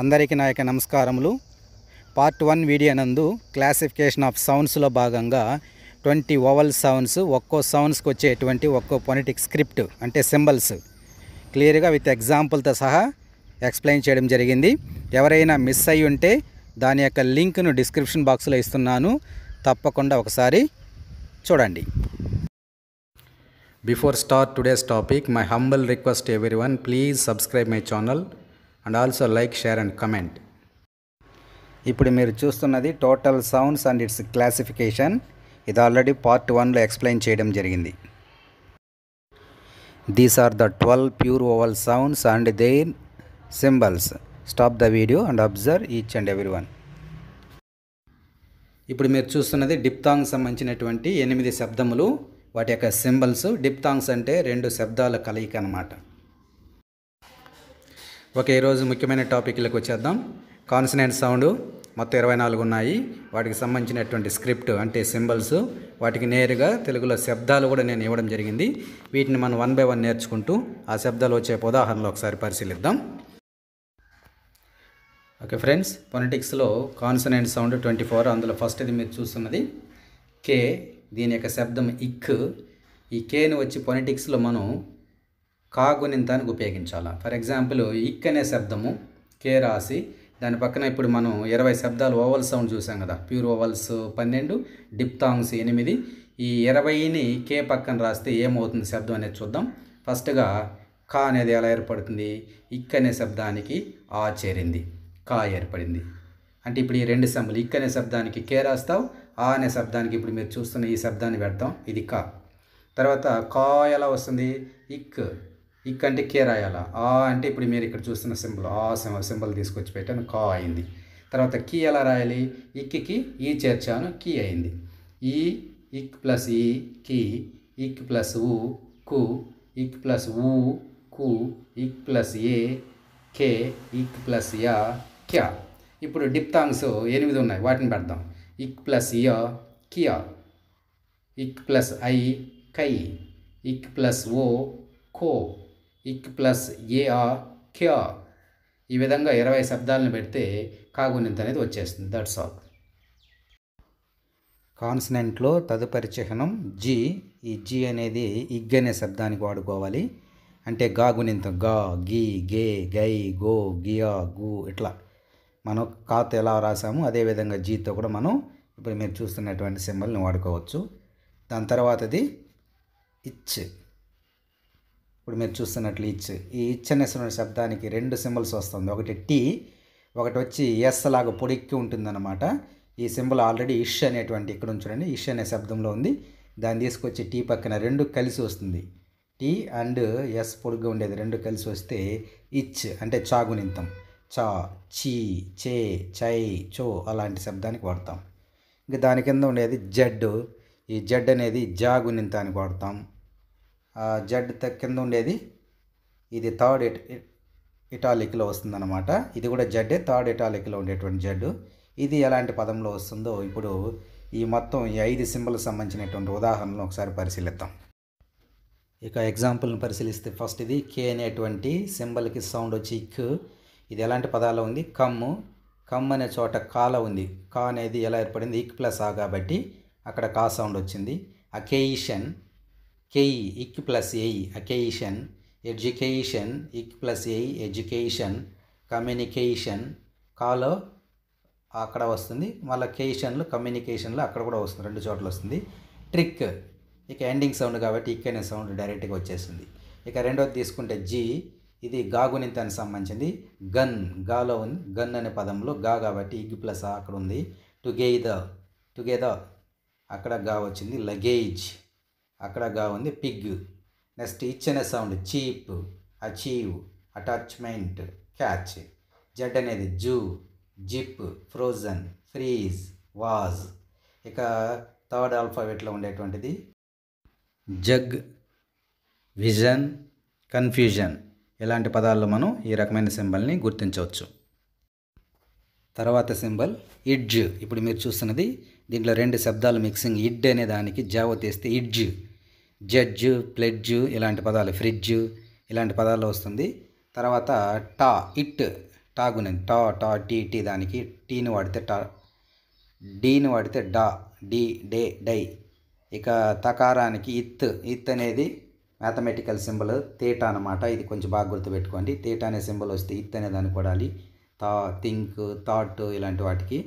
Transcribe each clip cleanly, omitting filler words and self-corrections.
అందరికీ నా యొక్క నమస్కారములు. పార్ట్ 1 వీడియో నందు క్లాసిఫికేషన్ ఆఫ్ సౌండ్స్లో భాగంగా 20 వోవల్ సౌండ్స్, ఒక్కో సౌండ్స్కి వచ్చేటువంటి ఒక్కో ఫొనెటిక్ స్క్రిప్ట్ అంటే సింబల్స్ క్లియర్గా విత్ ఎగ్జాంపుల్తో సహా ఎక్స్ప్లెయిన్ చేయడం జరిగింది. ఎవరైనా మిస్ అయ్యి ఉంటే దాని యొక్క లింక్ను డిస్క్రిప్షన్ బాక్స్లో ఇస్తున్నాను, తప్పకుండా ఒకసారి చూడండి. Before start today's topic, my humble request to everyone, please subscribe my channel and also like, share and comment. ఇప్పుడు మీరు చూస్తున్నది total sounds and its classification. ఇది ఆల్రెడీ పార్ట్ 1లో ఎక్స్ప్లెయిన్ చేయడం జరిగింది. These are the 12 pure vowel sounds and their symbols. Stop the video and observe each and every one. ఇప్పుడు మీరు చూస్తున్నది డిప్తాంగ్ సంబంధించినటువంటి 8 శబ్దములు, వాటి యొక్క సింబల్స్. డిప్తాంగ్స్ అంటే 2 శబ్దాల కలయిక అన్నమాట. ఓకే, ఈరోజు ముఖ్యమైన టాపిక్లకు వచ్చేద్దాం. కాన్సనెంట్ సౌండ్ మొత్తం 24 ఉన్నాయి. వాటికి సంబంధించినటువంటి స్క్రిప్ట్ అంటే సింబల్స్, వాటికి నేరుగా తెలుగులో శబ్దాలు కూడా నేను ఇవ్వడం జరిగింది. వీటిని మనం 1 by 1 నేర్చుకుంటూ ఆ శబ్దాలు వచ్చే ఉదాహరణలు ఒకసారి పరిశీలిద్దాం. ఓకే ఫ్రెండ్స్, ఫొనెటిక్స్లో కాన్సనెంట్ సౌండ్ 24. అందులో ఫస్ట్ ఇది మీరు చూస్తున్నది కే. దీని యొక్క శబ్దం ఇక్. ఈ కేని వచ్చి ఫొనెటిక్స్లో మనం కాగుణింతానికి ఉపయోగించాలి. ఫర్ ఎగ్జాంపుల్, ఇక్ అనే శబ్దము కే రాసి దాని పక్కన ఇప్పుడు మనం 20 శబ్దాలు ఓవల్ సౌండ్ చూసాం కదా. Pure ovals 12, డిప్తాంగ్స్ 8. ఈ 20ని కే పక్కన రాస్తే ఏమవుతుంది శబ్దం అనేది చూద్దాం. ఫస్ట్గా కా అనేది ఎలా ఏర్పడుతుంది? ఇక్ అనే శబ్దానికి ఆ చేరింది, కా ఏర్పడింది. అంటే ఇప్పుడు ఈ 2 సింబల్, ఇక్ అనే శబ్దానికి కే రాస్తావు, ఆ అనే శబ్దానికి ఇప్పుడు మీరు చూస్తున్న ఈ శబ్దాన్ని పెడతాం, ఇది కా. తర్వాత కా ఎలా వస్తుంది? ఇక్. ఇక్ అంటే కే రాయాలా. ఆ అంటే ఇప్పుడు మీరు ఇక్కడ చూస్తున్న సింబల్, ఆ సింబల్ తీసుకొచ్చి పెట్టాను, కా అయింది. తర్వాత కీ ఎలా రాయాలి? ఇక్కి ఈ చేర్చాను, కీ అయింది. ఈ ఇక్ ప్లస్ ఈ కీ, ఇక్ ప్లస్ ఊ కు, ఇక్ ప్లస్ ఊ కు, ఇక్ ప్లస్ ఏ కే, ఇక్ ప్లస్ యా క్యా. ఇప్పుడు డిప్తాంగ్స్ 8 ఉన్నాయి, వాటిని పెడదాం. ఇక్ ప్లస్ య కియా, ఇక్ ప్లస్ ఐ కై, ఇక్ ప్లస్ ఓ కో, ఇక్ ప్లస్ ఏ ఆ క్యా. ఈ విధంగా 20 శబ్దాలను పెడితే కాగుణింత అనేది వచ్చేస్తుంది. That's all. కాన్సనెంట్లో తదుపరి చిహ్నం జీ. ఈ జీ అనేది ఇగ్ అనే శబ్దానికి వాడుకోవాలి. అంటే గాగుణింతం గా, గీ, గే, గై, గో, గియా, గు. ఇట్లా మనం కాతో ఎలా రాసాము అదేవిధంగా జీతో కూడా మనం ఇప్పుడు మీరు చూస్తున్నటువంటి సింబల్ని వాడుకోవచ్చు. దాని తర్వాతది ఇచ్. ఇప్పుడు మీరు చూస్తున్నట్లు ఇచ్. ఈ ఇచ్ అనే శబ్దానికి 2 సింబల్స్ వస్తుంది. ఒకటి టీ, ఒకటి వచ్చి ఎస్ లాగా పొడిక్కి ఉంటుందన్నమాట. ఈ సింబల్ ఆల్రెడీ ఇష్ అనేటువంటి ఇక్కడ చూడండి, ఇష్ అనే శబ్దంలో ఉంది. దాన్ని తీసుకొచ్చి టీ పక్కన 2 కలిసి వస్తుంది. టీ అండ్ ఎస్ పొడిగ్గా ఉండేది 2 కలిసి వస్తే ఇచ్ అంటే చాగునింతం. చా, చీ, చే, చై, చో అలాంటి శబ్దానికి వాడతాం. ఇంకా దాని కింద ఉండేది జడ్. ఈ జడ్ అనేది జాగునింతానికి వాడతాం. జడ్ కింద ఉండేది ఇది థర్డ్ ఇటాలిక్లో వస్తుందన్నమాట. ఇది కూడా జడ్డే, థర్డ్ ఇటాలిక్లో ఉండేటువంటి జడ్. ఇది ఎలాంటి పదంలో వస్తుందో ఇప్పుడు ఈ మొత్తం ఈ 5 సింబల్కి సంబంధించినటువంటి ఉదాహరణలు ఒకసారి పరిశీలిద్దాం. ఇక ఎగ్జాంపుల్ని పరిశీలిస్తే ఫస్ట్ ఇది కే అనేటువంటి సింబల్కి సౌండ్ వచ్చి ఇక్. ఇది ఎలాంటి పదాల్లో ఉంది? కమ్ము. కమ్ అనే చోట కాల ఉంది. కా అనేది ఎలా ఏర్పడింది? ఇక్ ప్లస్ ఆ కాబట్టి అక్కడ కా సౌండ్ వచ్చింది. అకేయిషన్, కేయి ఇక్ ప్లస్ ఏయి అకేయిషన్. ఎడ్యుకేషన్ ఇక్ ప్లస్ ఏయి ఎడ్యుకేషన్. కమ్యూనికేషన్ కాలో అక్కడ వస్తుంది, మళ్ళీ కేషన్లో కమ్యూనికేషన్లో అక్కడ కూడా వస్తుంది, 2 చోట్ల వస్తుంది. ట్రిక్ ఇక ఎండింగ్ సౌండ్ కాబట్టి ఇక్ అనే సౌండ్ డైరెక్ట్గా వచ్చేసింది. ఇక రెండోది తీసుకుంటే జీ. ఇది గాగునింతానికి సంబంధించింది. గన్ గాలో ఉంది, గన్ అనే పదంలో గా కాబట్టి ఇగ్ ప్లస్ ఆ అక్కడ ఉంది. టుగెదర్, టుగెదర్ అక్కడ గా వచ్చింది. లగేజ్ అక్కడ గా ఉంది. పిగ్. నెక్స్ట్ ఇచ్ అనే sound cheap, achieve, attachment, catch. Z అనేది zoo, zip, frozen, freeze, was. ఇక థర్డ్ ఆల్ఫాబెట్లో ఉండేటువంటిది జగ్, విజన్, కన్ఫ్యూజన్. ఇలాంటి పదాల్లో మనం ఈ రకమైన సింబల్ని గుర్తించవచ్చు. తర్వాత సింబల్ ఇడ్జ్. ఇప్పుడు మీరు చూస్తున్నది దీంట్లో 2 శబ్దాలు మిక్సింగ్. ఇడ్ అనే దానికి జావ తీస్తే ఇడ్జ్. జడ్జ్, ప్లెడ్జ్ ఇలాంటి పదాలు, ఫ్రిడ్జ్ ఇలాంటి పదాల్లో వస్తుంది. తర్వాత టా, ఇట్. టాగునింత టా టా టీ టీ దానికి టీని వాడితే టా, డీని వాడితే డా డి డే డై. ఇక తకారానికి ఇత్ అనేది మ్యాథమెటికల్ సింబల్ తేటా అనమాట. ఇది కొంచెం బాగా గుర్తుపెట్టుకోండి. తేటా అనే సింబల్ వస్తే ఇత్ అనే దానికి వాడాలి. తా, థింక్, థాట్ ఇలాంటి వాటికి.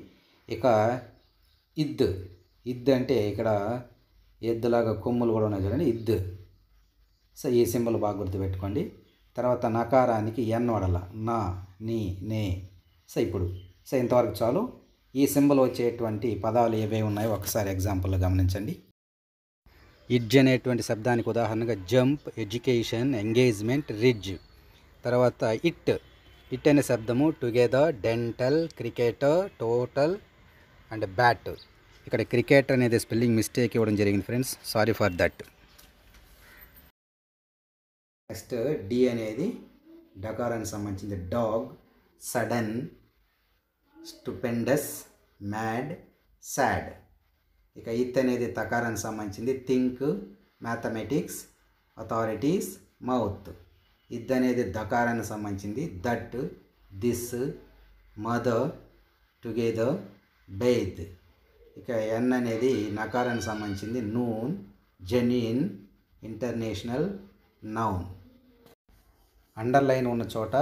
ఇక ఇద్ అంటే ఇక్కడ ఎద్దులాగా కొమ్ములు కూడా ఉన్నాయి చూడండి, ఇద్. సో ఈ సింబల్ బాగా గుర్తుపెట్టుకోండి. తర్వాత నకారానికి ఎన్ వాడాల, నా, నీ, నే. సో ఇంతవరకు చాలు. ఈ సింబల్ వచ్చేటువంటి పదాలు ఏవే ఉన్నాయో ఒకసారి ఎగ్జాంపుల్లో గమనించండి. ఇడ్జ్ అనేటువంటి శబ్దానికి ఉదాహరణగా జంప్, ఎడ్యుకేషన్, ఎంగేజ్మెంట్, రిడ్జ్. తర్వాత ఇట్ అనే శబ్దము together, dental, cricketer, total and bat. ఇక్కడ క్రికెట్ అనేది స్పెల్లింగ్ మిస్టేక్ ఇవ్వడం జరిగింది friends, sorry for that. Next D అనేది డకారానికి సంబంధించింది. Dog, sudden, stupendous, mad, sad. ఇక ఇత్ అనేది తకారానికి సంబంధించింది. Think, mathematics, authorities, mouth. ఇద్ అనేది దకారానికి సంబంధించింది. That, this, mother, together, bathe. ఇక ఎన్ అనేది నకారానికి సంబంధించింది. Noon, genuine, international, noun. Underline ఉన్న చోట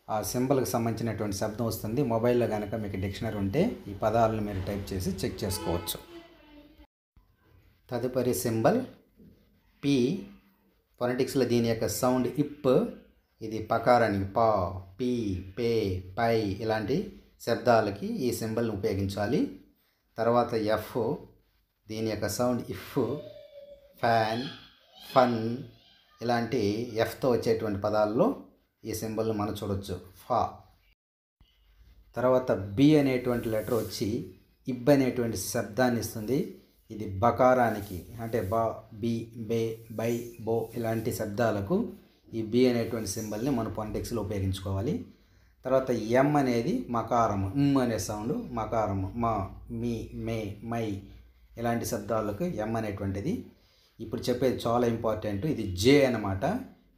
ఆ సింబల్కి సంబంధించినటువంటి శబ్దం వస్తుంది. మొబైల్లో కనుక మీకు డిక్షనరీ ఉంటే ఈ పదాలను మీరు టైప్ చేసి చెక్ చేసుకోవచ్చు. తదుపరి సింబల్ పి. ఫొనెటిక్స్లో దీని యొక్క సౌండ్ ఇప్. ఇది పకారానికి పా, పీ, పే, పై ఇలాంటి శబ్దాలకి ఈ సింబల్ని ఉపయోగించాలి. తర్వాత ఎఫ్. దీని యొక్క సౌండ్ ఇఫ్. ఫ్యాన్, ఫన్ ఇలాంటి ఎఫ్తో వచ్చేటువంటి పదాల్లో ఈ సింబల్ని మనం చూడవచ్చు, ఫా. తర్వాత బి అనేటువంటి లెటర్ వచ్చి ఇబ్ అనేటువంటి శబ్దాన్ని ఇస్తుంది. ఇది బకారానికి అంటే బా, బి, బే, బై, బో ఇలాంటి శబ్దాలకు ఈ బి అనేటువంటి సింబల్ని మనం ఫొనెటిక్స్లో ఉపయోగించుకోవాలి. తర్వాత ఎం అనేది మకారము, అనే సౌండ్ మకారము, మా, మీ, మే, మై ఇలాంటి శబ్దాలకు ఎం అనేటువంటిది. ఇప్పుడు చెప్పేది చాలా ఇంపార్టెంట్. ఇది జే అన్నమాట,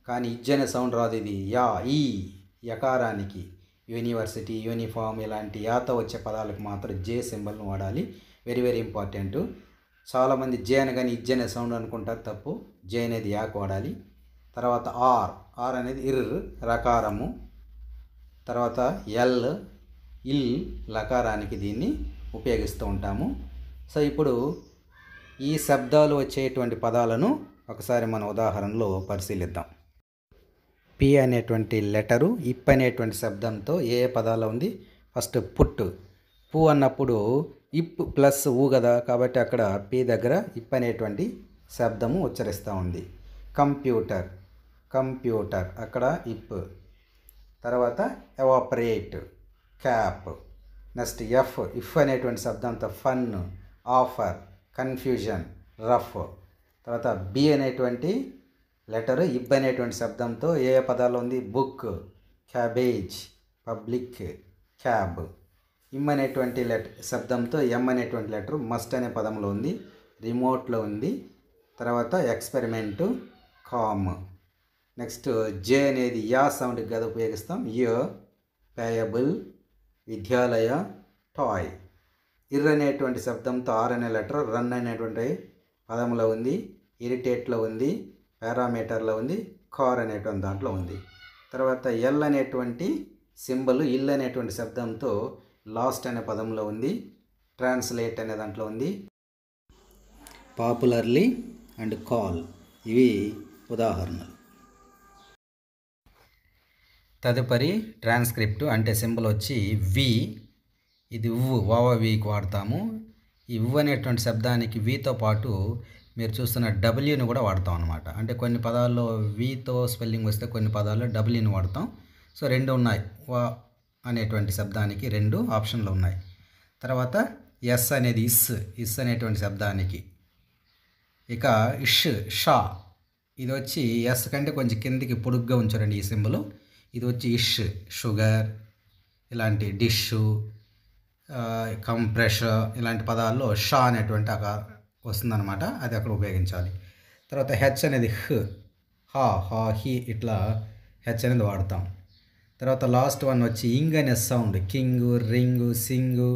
కానీ ఇజ్ అనే సౌండ్ రాదు. ఇది యా, ఈ యకారానికి యూనివర్సిటీ, యూనిఫామ్ ఇలాంటి యాతో వచ్చే పదాలకు మాత్రం జే సింబల్ను వాడాలి. Very very important. చాలామంది జే అనగానే ఇజ్ అనే సౌండ్ అనుకుంటారు, తప్పు. జే అనేది యాకు వాడాలి. తర్వాత ఆర్ అనేది రకారము. తర్వాత ఇల్ లకారానికి దీన్ని ఉపయోగిస్తూ ఉంటాము. సో ఇప్పుడు ఈ శబ్దాలు వచ్చేటువంటి పదాలను ఒకసారి మన ఉదాహరణలో పరిశీలిద్దాం. పి అనేటువంటి లెటరు ఇప్ అనేటువంటి శబ్దంతో ఏ పదాలు ఉంది. First put. పు అన్నప్పుడు ఇప్ ప్లస్ ఊ కదా, కాబట్టి అక్కడ పి దగ్గర ఇప్ అనేటువంటి శబ్దము ఉచ్చరిస్తూ ఉంది. కంప్యూటర్ అక్కడ ఇప్. తర్వాత ఎవాపరేట్, క్యాప్. నెక్స్ట్ ఇఫ్ అనేటువంటి శబ్దంతో ఫన్, ఆఫర్, కన్ఫ్యూజన్, రఫ్. తర్వాత బి అనేటువంటి లెటర్ ఇబ్ అనేటువంటి శబ్దంతో ఏ పదాలు ఉంది. Book, cabbage, public, cab. ఇమ్ అనేటువంటి శబ్దంతో ఎం అనేటువంటి లెటర్ మస్ట్ అనే పదంలో ఉంది, రిమోట్లో ఉంది. తర్వాత ఎక్స్పెరిమెంటు, కామ్. నెక్స్ట్ జే అనేది యా సౌండ్కి కదా ఉపయోగిస్తాం. పేయబుల్, విద్యాలయ, టాయ్. అనేటువంటి శబ్దంతో ఆర్ అనే లెటర్ రన్ అనేటువంటి పదంలో ఉంది, ఇరిటేట్లో ఉంది, పారామీటర్లో ఉంది, కార్ అనేటువంటి దాంట్లో ఉంది. తర్వాత ఎల్ అనేటువంటి సింబల్ ఇల్ అనేటువంటి శబ్దంతో లాస్ట్ అనే పదంలో ఉంది, ట్రాన్స్లేట్ అనే దాంట్లో ఉంది, పాపులర్లీ అండ్ కాల్. ఇవి ఉదాహరణలు. తదుపరి ట్రాన్స్క్రిప్ట్ అంటే సింబల్ వచ్చి వి. ఇది వీకి వాడతాము. ఈ అనేటువంటి శబ్దానికి వీతో పాటు మీరు చూస్తున్న డబ్ల్యూని కూడా వాడతాం అనమాట. అంటే కొన్ని పదాల్లో వీతో స్పెల్లింగ్ వస్తే కొన్ని పదాల్లో డబ్ల్యూని వాడతాం. సో రెండు ఉన్నాయి, వా అనేటువంటి శబ్దానికి రెండు ఆప్షన్లు ఉన్నాయి. తర్వాత ఎస్ అనేది ఇస్ అనేటువంటి శబ్దానికి. ఇక షా. ఇది వచ్చి ఎస్ కంటే కొంచెం కిందికి పొడుగ్గా ఉంచారండి ఈ సింబల్. ఇది వచ్చి షుగర్ ఇలాంటి డిష్, కంప్రెషర్ ఇలాంటి పదాల్లో షా అనేటువంటి వస్తుందన్నమాట. అది అక్కడ ఉపయోగించాలి. తర్వాత హెచ్ అనేది హా, హీ ఇట్లా హెచ్ అనేది వాడతాం. తర్వాత లాస్ట్ వన్ వచ్చి ఇంగ్ అనే sound, king, ring, Singh,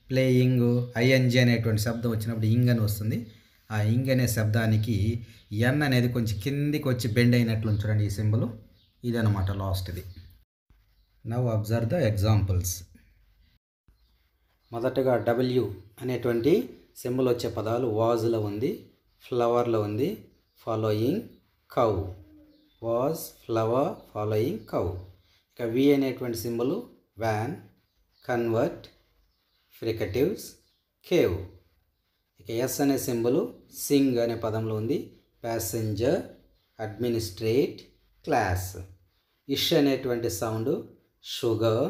playing, ING అనేటువంటి శబ్దం వచ్చినప్పుడు ఇంగ్ అని వస్తుంది. ఆ ఇంగ్ అనే శబ్దానికి ఎన్ అనేది కొంచెం కిందికి వచ్చి బెండ్ అయినట్లు చూడండి ఈ సింబల్. ఇదనమాట లాస్ట్ది. Now observe the examples. మొదటగా డబ్ల్యూ అనేటువంటి సింబల్ వచ్చే పదాలు వాజ్లో ఉంది, ఫ్లవర్లో ఉంది, following, cow. Was, flower, following, cow. ఇక వి అనేటువంటి symbol van, convert, fricatives, cave. ఇక ఎస్ అనే సింబల్ సింగ్ అనే పదంలో ఉంది, ప్యాసింజర్, అడ్మినిస్ట్రేట్, క్లాస్. ఇష్ అనేటువంటి sound sugar,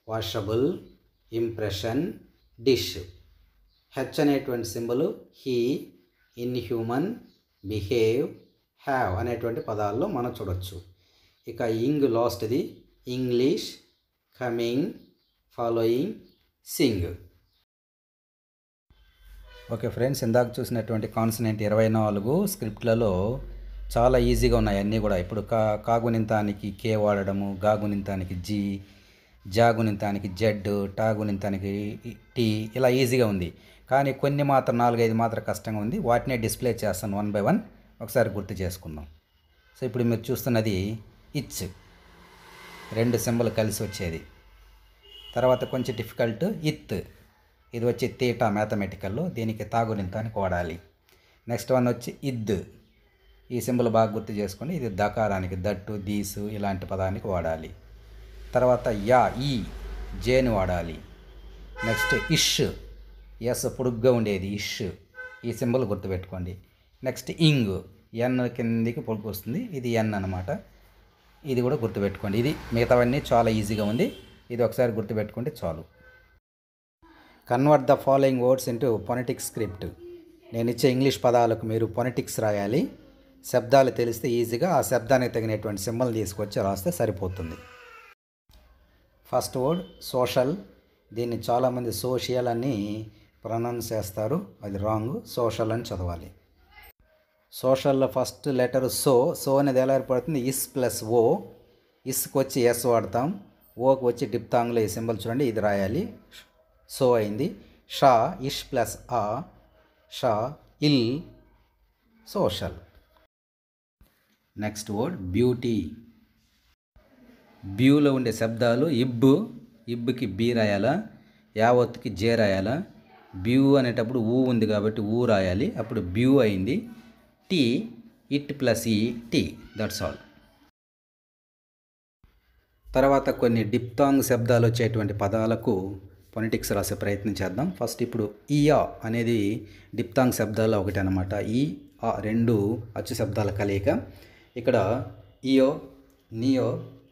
washable, impression, dish. H అనేటువంటి symbol he, inhuman, behave, have అనేటువంటి పదాల్లో మనం చూడవచ్చు. ఇక ఇంగ్ లాస్ట్ది English, coming, following, sing. Okay friends, ఇందాక చూసినటువంటి కాన్సనెంట్ 24 స్క్రిప్ట్లలో చాలా ఈజీగా ఉన్నాయి అన్నీ కూడా. ఇప్పుడు కాగునింతానికి కే వాడడము, గాగునింతానికి జీ, జాగునింతానికి జెడ్, టాగునింతానికి టీ, ఇలా ఈజీగా ఉంది. కానీ కొన్ని మాత్రం 4-5 మాత్రం కష్టంగా ఉంది. వాటినే డిస్ప్లే చేస్తాను 1 by 1. ఒకసారి గుర్తు చేసుకుందాం. సో ఇప్పుడు మీరు చూస్తున్నది ఇచ్, 2 సింబల్ కలిసి వచ్చేది. తర్వాత కొంచెం డిఫికల్ట్ ఇత్, ఇది వచ్చి తీటా మ్యాథమెటికల్లో, దీనికి తాగునింతానికి వాడాలి. నెక్స్ట్ వన్ వచ్చి ఇద్, ఈ సింబల్ బాగా గుర్తు చేసుకోండి. ఇది దకారానికి దట్టు, దీసు ఇలాంటి పదానికి వాడాలి. తర్వాత యా, ఈ, జేని వాడాలి. నెక్స్ట్ ఇష్, ఎస్ పొడుగ్గా ఉండేది ఇష్, ఈ సింబల్ గుర్తుపెట్టుకోండి. నెక్స్ట్ ఇంగ్, ఎన్ కిందికి పొడుగు వస్తుంది, ఇది ఎన్ అనమాట, ఇది కూడా గుర్తుపెట్టుకోండి. ఇది మిగతావన్నీ చాలా ఈజీగా ఉంది, ఇది ఒకసారి గుర్తుపెట్టుకుంటే చాలు. Convert the following words into phonetic script. నేను ఇచ్చే ఇంగ్లీష్ పదాలకు మీరు ఫొనెటిక్స్ రాయాలి. శబ్దాలు తెలిస్తే ఈజీగా ఆ శబ్దానికి తగినటువంటి సింబల్ తీసుకొచ్చి రాస్తే సరిపోతుంది. ఫస్ట్ వర్డ్ సోషల్, దీన్ని చాలామంది సోషియల్ అని ప్రొనౌన్స్ చేస్తారు, అది రాంగ్, సోషల్ అని చదవాలి. సోషల్లో ఫస్ట్ లెటర్ సో అనేది ఎలా ఏర్పడుతుంది, ఇస్ ప్లస్ ఓ, ఇస్కి వచ్చి ఎస్ వాడతాం, ఓకి వచ్చి డిప్తాంగ్లో ఈ సింబల్ చూడండి, ఇది రాయాలి, సో అయింది. షా, ఇష్ ప్లస్ ఆ, షా, ఇల్, సోషల్. Next word beauty. బ్యూలో ఉండే శబ్దాలు ఇబ్కి బి రాయాలా, యావత్తుకి జే రాయాలా. బ్యూ అనేటప్పుడు ఊ ఉంది కాబట్టి ఊ రాయాలి, అప్పుడు బ్యూ అయింది. టీ, ఇట్ ప్లస్ ఈ, టీ, దట్స్ ఆల్. తర్వాత కొన్ని డిప్తాంగ్ శబ్దాలు వచ్చేటువంటి పదాలకు ఫొనెటిక్స్ రాసే ప్రయత్నం చేద్దాం. ఫస్ట్ ఇప్పుడు ఇయా అనేది డిప్తాంగ్ శబ్దాల్లో ఒకటి అనమాట. ఈ ఆ 2 అచ్చు శబ్దాల కలయిక. ఇక్కడ ఇయో, నియో,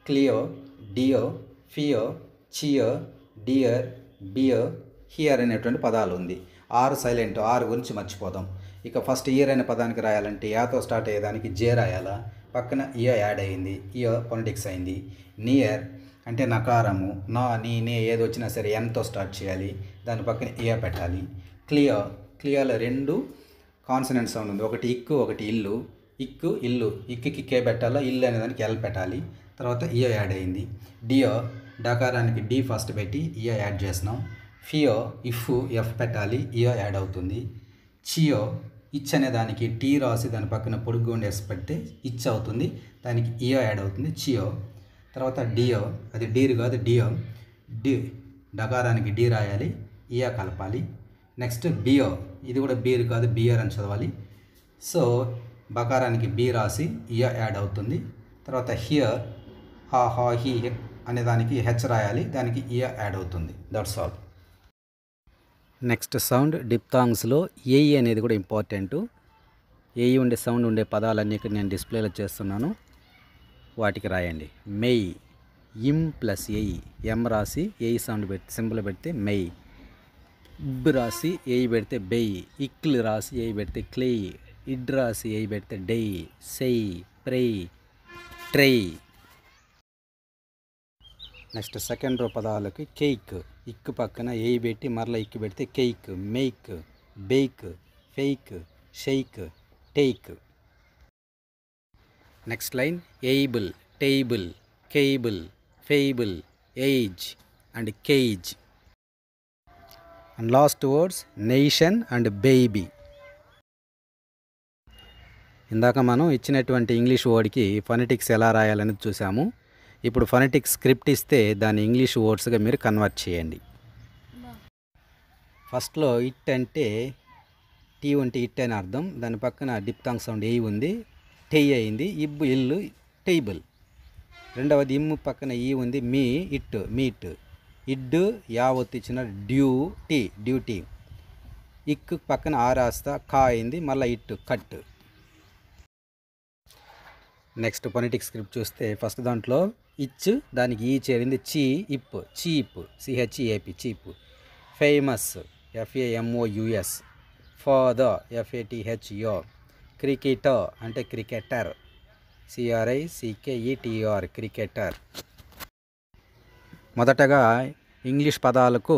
క్లియో, డియో, ఫియో, చియో, డియర్, బియో, హియర్ అనేటువంటి పదాలు ఉంది. ఆరు సైలెంట్, ఆరు గురించి మర్చిపోదాం. ఇక ఫస్ట్ ఇయర్ అనే పదానికి రాయాలంటే యాతో స్టార్ట్ అయ్యేదానికి జే రాయాలా, పక్కన ఇయో యాడ్ అయింది, ఇయో ఫొనెటిక్స్ అయింది. నియర్ అంటే నకారము, నా, నీ, నే ఏది వచ్చినా సరే ఎన్తో స్టార్ట్ చేయాలి, దాని పక్కన ఇయో పెట్టాలి. క్లియోలో 2 కాన్సనెంట్ సౌండ్ ఉంది, ఒకటి ఇక్కు, ఒకటి ఇల్లు. ఇక్కు, ఇల్లు, ఇక్కి కే పెట్టాలా, ఇల్లు అనేదానికి ఎల్ పెట్టాలి, తర్వాత ఇయో యాడ్ అయింది. డియో, డకారానికి డి ఫస్ట్ పెట్టి ఇయో యాడ్ చేసినాం. ఫియో, ఇఫ్, ఎఫ్ పెట్టాలి, ఇయో యాడ్ అవుతుంది. చియో, ఇచ్ అనే దానికి టీ రాసి దాని పక్కన పొడుగు ఉండి ఎస్ పెడితే ఇచ్ అవుతుంది, దానికి ఇయో యాడ్ అవుతుంది, చియో. తర్వాత డియో, అది డీర్ కాదు డియో, డి డకారానికి డి రాయాలి, ఇయో కలపాలి. నెక్స్ట్ బియో, ఇది కూడా బీర్ కాదు బియర్ అని చదవాలి. సో బకారానికి బి రాసి ఇయో యాడ్ అవుతుంది. తర్వాత హియర్, హా, హా, హీ అనే దానికి హెచ్ రాయాలి, దానికి ఇయో యాడ్ అవుతుంది, దట్స్ ఆల్. నెక్స్ట్ సౌండ్ డిప్తాంగ్స్లో ఏఈ అనేది కూడా ఇంపార్టెంట్. ఏఈ ఉండే సౌండ్ ఉండే పదాలన్నీ నేను డిస్ప్లేలో చేస్తున్నాను, వాటికి రాయండి. మెయ్, ఇమ్ ప్లస్ ఏఈ, ఎం రాసి ఏఈ సౌండ్ పెట్టి సింబల్ పెడితే మెయ్. ఇబ్ రాసి ఏఈ పెడితే బెయ్. ఇక్లు రాసి ఏఈ పెడితే క్లెయ్. ఇడ్ రాసి ఏఈ పెడితే డై. సెయ్, ప్రెయ్, try. Next second row పదాలకి cake, ఇక్కు పక్కన ఏఈ పెట్టి మరలా ఇక్కు పెడితే cake. Make, bake, fake, shake, take. Next line able, table, cable, fable, age and cage. And last words nation and baby. ఇందాక మనం ఇచ్చినటువంటి ఇంగ్లీష్ వర్డ్కి ఫొనెటిక్స్ ఎలా రాయాలని చూసాము. ఇప్పుడు ఫొనెటిక్స్ స్క్రిప్ట్ ఇస్తే దాన్ని ఇంగ్లీష్ వర్డ్స్గా మీరు కన్వర్ట్ చేయండి. ఫస్ట్లో ఇట్ అంటే టీ ఉంటే ఇట్ అని అర్థం. దాని పక్కన డిప్తాంగ్ సౌండ్ ఏ ఉంది, టెయ్ అయింది. ఇబ్బు ఇల్లు టేబుల్. రెండవది ఇమ్ము పక్కన ఈ ఉంది, మీ ఇట్ మీట్. ఇడ్డు యా ఒత్తిచ్చిన డ్యూటీ డ్యూటీ. ఇక్ పక్కన ఆ రాస్తా కా అయింది, మళ్ళీ ఇట్ కట్. నెక్స్ట్ ఫొనెటిక్ స్క్రిప్ట్ చూస్తే ఫస్ట్ దాంట్లో ఇచ్ దానికి ఈ చేరింది, చీ ఇప్ cheap C H E A P cheap. Famous FAMOUS. Father FATHER. Cricketer అంటే క్రికెటర్ CRICKETER క్రికెటర్. మొదటగా ఇంగ్లీష్ పదాలకు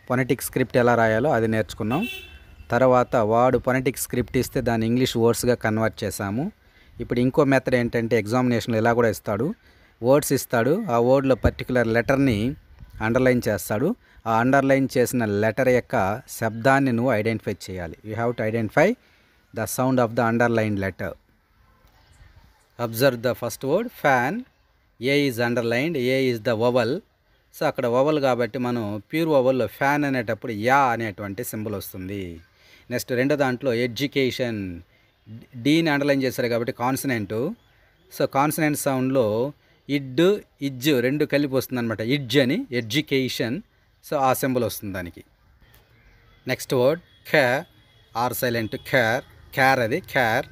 ఫొనెటిక్ స్క్రిప్ట్ ఎలా రాయాలో అది నేర్చుకున్నాం. తర్వాత వాడు ఫొనెటిక్ స్క్రిప్ట్ ఇస్తే దాన్ని ఇంగ్లీష్ వర్డ్స్గా కన్వర్ట్ చేసాము. ఇప్పుడు ఇంకో మెథడ్ ఏంటంటే ఎగ్జామినేషన్లో ఇలా కూడా ఇస్తాడు. వర్డ్స్ ఇస్తాడు, ఆ వర్డ్లో పర్టికులర్ లెటర్ని అండర్లైన్ చేస్తాడు. ఆ అండర్లైన్ చేసిన లెటర్ యొక్క శబ్దాన్ని నువ్వు ఐడెంటిఫై చేయాలి. You have to identify the sound of the underline letter. Observe the first word fan. A is underlined, A is the vowel. So అక్కడ వవల్ కాబట్టి మనం ప్యూర్ వవల్లో ఫ్యాన్ అనేటప్పుడు యా అనేటువంటి సింబల్ వస్తుంది. నెక్స్ట్ రెండో దాంట్లో ఎడ్యుకేషన్, డీని అండర్లైన్ చేశారు కాబట్టి కాన్సనెంటు. సో కాన్సనెంట్ సౌండ్లో ఇడ్ ఇజ్ రెండు కలిపి వస్తుంది అనమాట, ఇడ్జ్ అని ఎడ్యుకేషన్. సో ఆ సింబల్ వస్తుంది దానికి. నెక్స్ట్ వర్డ్ క్యార్, ఆర్ సైలెంట్ క్యార్, క్యార్ అది క్యార్,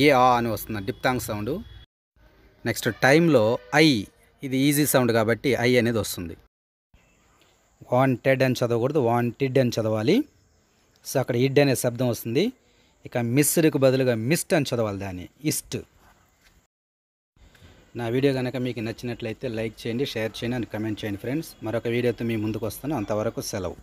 ఏ ఆ అని వస్తుంది డిప్తాంగ్ సౌండ్. నెక్స్ట్ టైంలో ఐ, ఇది ఈజీ సౌండ్ కాబట్టి ఐ అనేది వస్తుంది. వాంటెడ్ అని చదవకూడదు, వాంటెడ్ అని చదవాలి. సో అక్కడ ఇడ్ అనే శబ్దం వస్తుంది. ఇక మిస్డ్కు బదులుగా మిస్ట్ అని చదవాలి దాన్ని, ఇస్ట్. నా వీడియో కనుక మీకు నచ్చినట్లయితే లైక్ చేయండి, షేర్ చేయండి అండ్ కమెంట్ చేయండి ఫ్రెండ్స్. మరొక వీడియోతో మీ ముందుకు వస్తాను. అంతవరకు సెలవు.